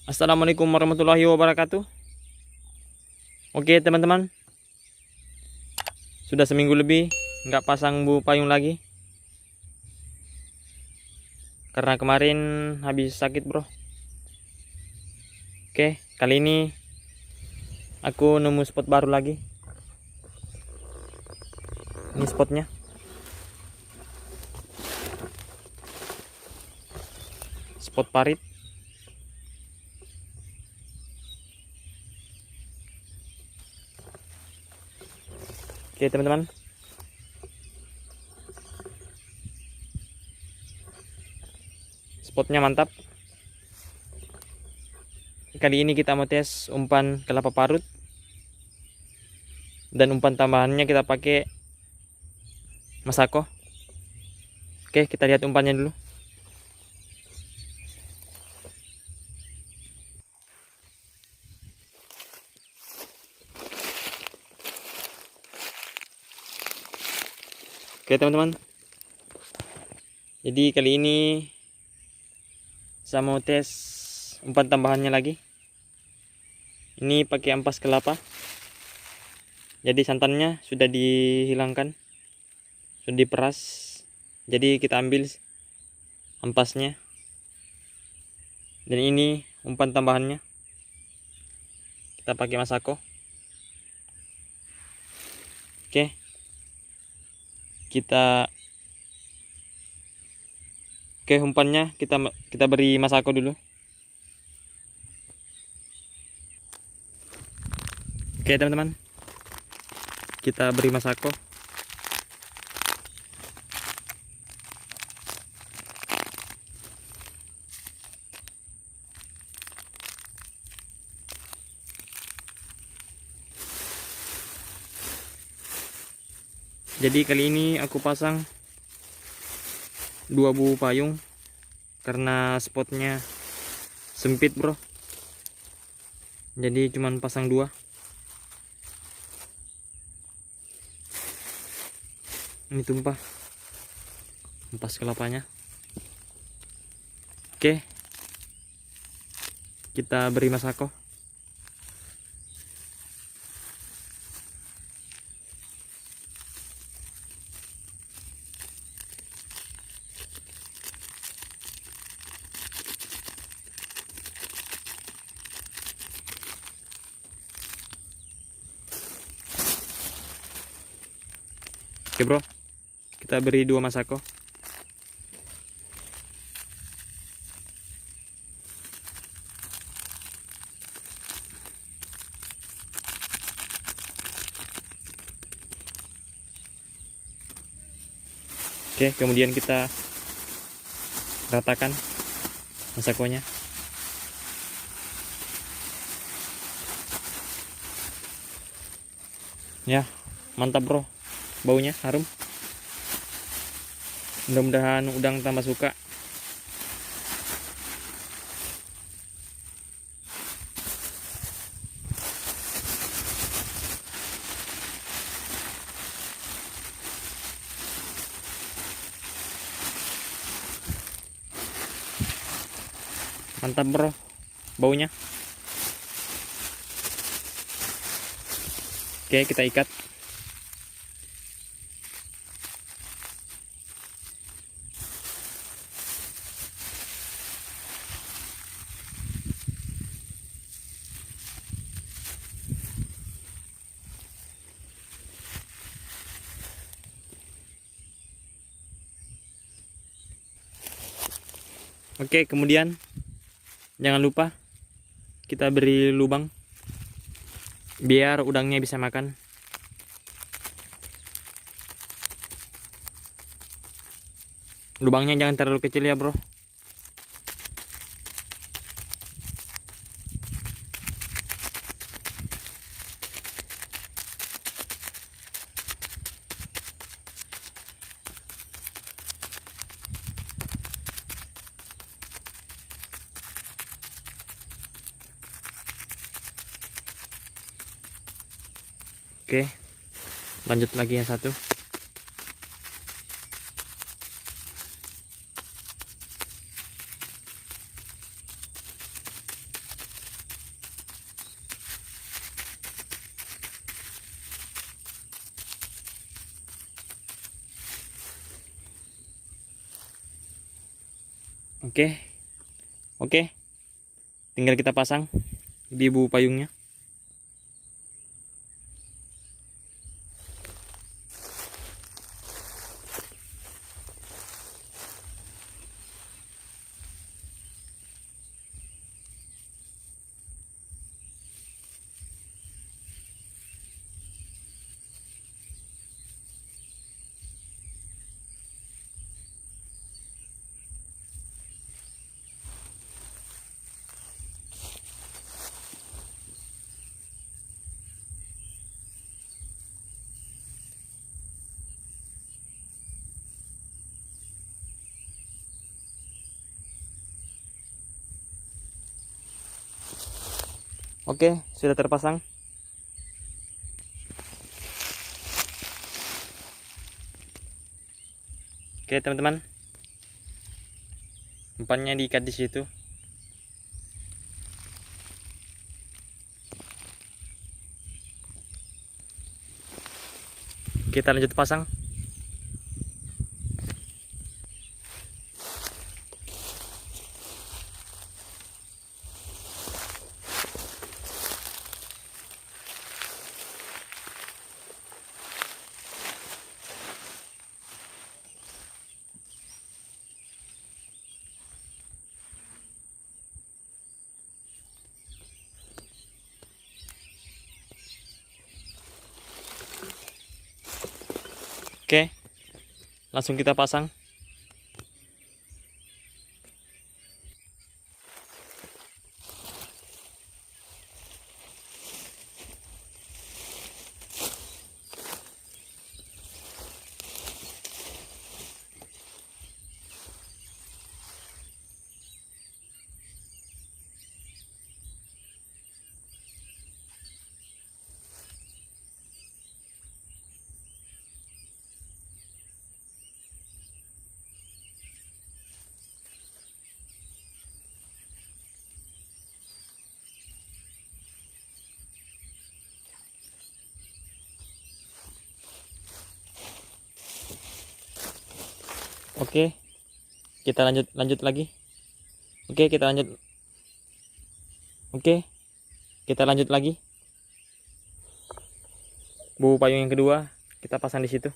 Assalamualaikum warahmatullahi wabarakatuh. Oke teman-teman, sudah seminggu lebih nggak pasang bu payung lagi karena kemarin habis sakit bro. Oke, kali ini aku nemu spot baru lagi. Ini spotnya. Spot parit. Oke teman-teman, spotnya mantap. Kali ini kita mau tes umpan kelapa parut, dan umpan tambahannya kita pakai Masako. Oke, kita lihat umpannya dulu. Oke teman-teman, jadi kali ini saya mau tes umpan tambahannya lagi. Ini pakai ampas kelapa. Jadi santannya sudah dihilangkan, sudah diperas. Jadi kita ambil ampasnya. Dan ini umpan tambahannya. Kita pakai Masako. Oke. Umpannya kita beri Masako dulu. Oke teman-teman, kita beri Masako. Jadi kali ini aku pasang 2 buah payung karena spotnya sempit bro. Jadi cuman pasang 2. Ini tumpah ampas kelapanya. Oke, kita beri Masako. Oke bro, kita beri 2 Masako. Oke, kemudian kita ratakan Masakonya. Ya, mantap bro, baunya harum. Mudah-mudahan udang tambah suka. Mantap bro, baunya. Oke, kita ikat. Oke, kemudian jangan lupa kita beri lubang biar udangnya bisa makan. Lubangnya jangan terlalu kecil ya bro. Oke, lanjut lagi yang satu. Oke. Oke. Tinggal kita pasang di bubu payungnya. Oke, sudah terpasang. Oke, teman-teman. Umpannya diikat di situ. Kita lanjut pasang. Oke, langsung kita pasang. Oke, kita lanjut lagi. Oke, kita lanjut. Oke, kita lanjut lagi. Bubu payung yang kedua kita pasang di situ.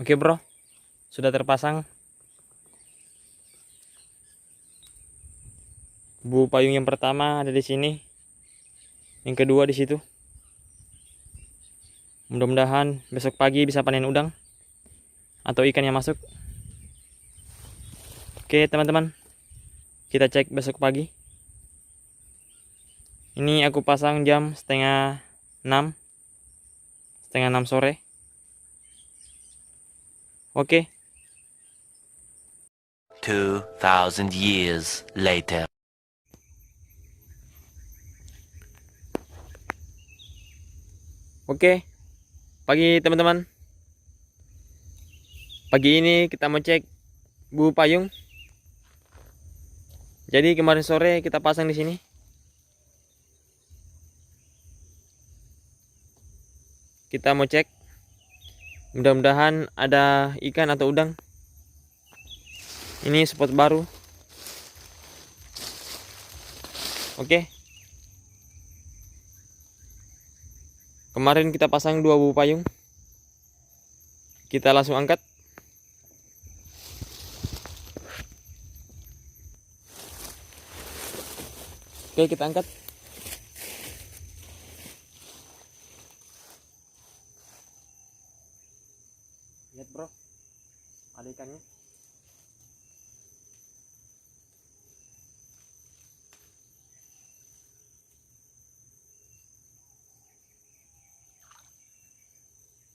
Oke, bro. Sudah terpasang. Bubu payung yang pertama ada di sini. Yang kedua di situ. Mudah-mudahan besok pagi bisa panen udang atau ikan yang masuk. Oke, teman-teman. Kita cek besok pagi. Ini aku pasang jam setengah 6 sore. Oke. 2000 years later. Oke. Pagi teman-teman. Pagi ini kita mau cek bubu payung. Jadi kemarin sore kita pasang di sini. Kita mau cek. Mudah-mudahan ada ikan atau udang. Ini spot baru. Oke. Kemarin kita pasang 2 bubu payung. Kita langsung angkat. Oke, kita angkat.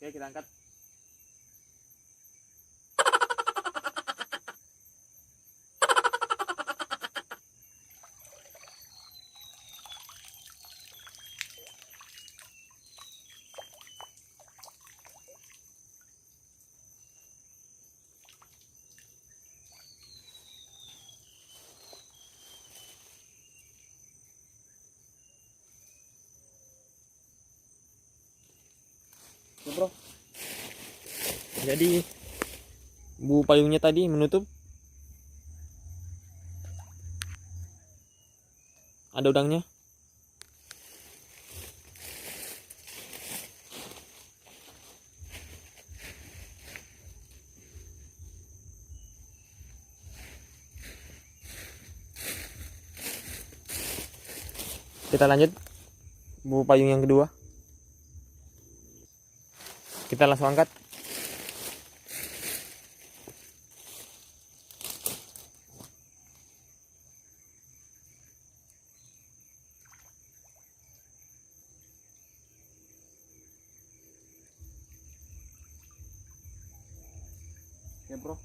Oke, kita angkat. Oke, bro. Jadi bu payungnya tadi menutup. Ada udangnya. Kita lanjut bu payung yang kedua. Kita langsung angkat. Ya, bro.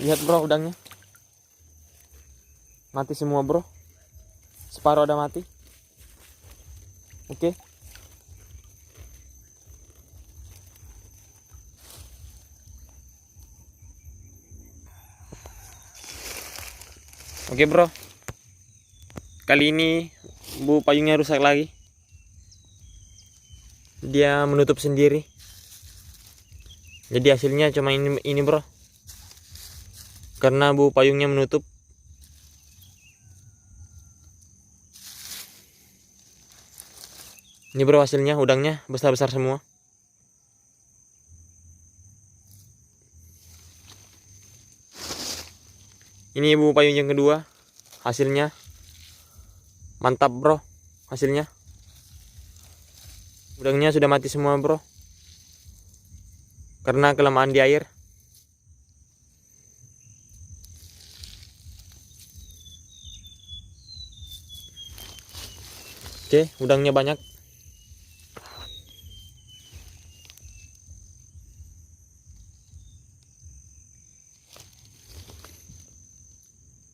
Lihat, bro, udangnya. Mati semua, bro. Separuh ada mati. Oke. Oke, bro. Kali ini bu payungnya rusak lagi. Dia menutup sendiri. Jadi hasilnya cuma ini, bro. Karena bu payungnya menutup. Ini, bro, hasilnya udangnya besar-besar semua. Ini bu payung yang kedua. Hasilnya mantap, bro. Hasilnya udangnya sudah mati semua, bro, karena kelamaan di air. Oke, udangnya banyak.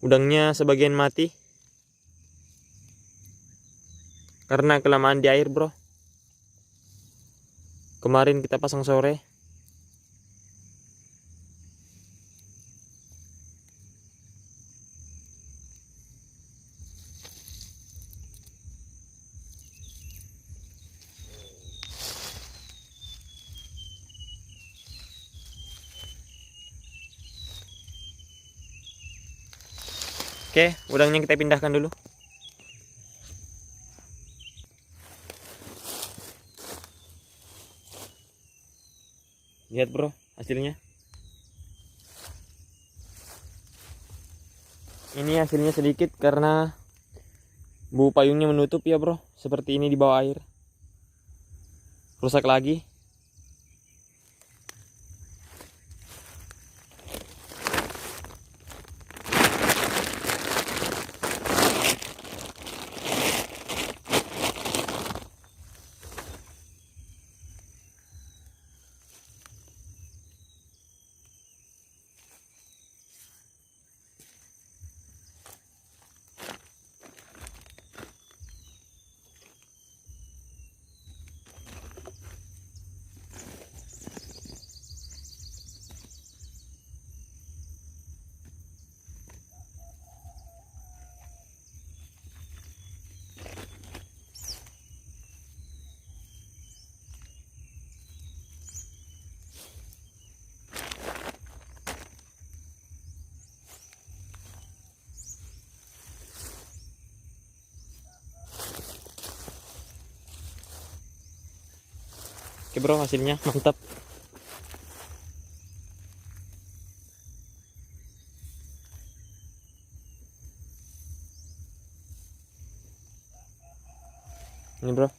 Udangnya sebagian mati karena kelamaan di air, bro. Kemarin kita pasang sore. Oke, udangnya kita pindahkan dulu. Lihat, bro, hasilnya. Ini hasilnya sedikit karena bu payungnya menutup, ya, bro. Seperti ini di bawah air. Rusak lagi. Oke, bro, hasilnya mantap. Ini bro.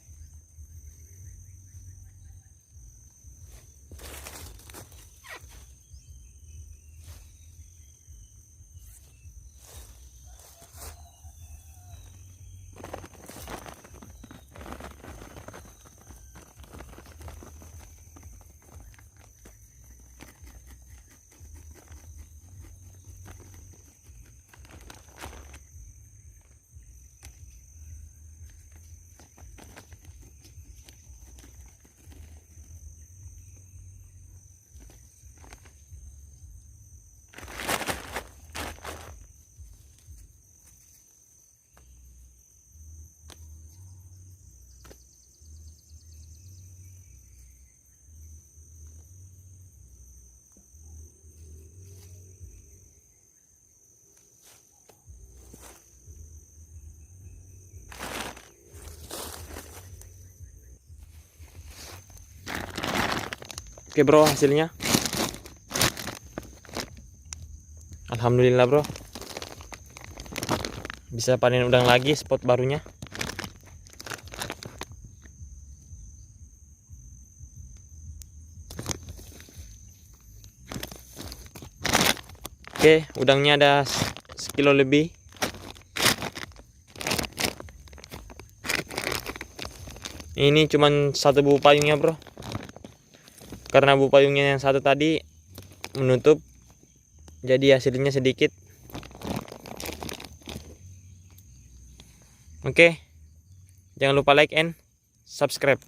Oke bro, hasilnya alhamdulillah bro, bisa panen udang lagi spot barunya. Oke, udangnya ada sekilo lebih. Ini cuman satu bubu payungnya bro, karena bubu payungnya yang satu tadi menutup, jadi hasilnya sedikit. Oke, jangan lupa like and subscribe.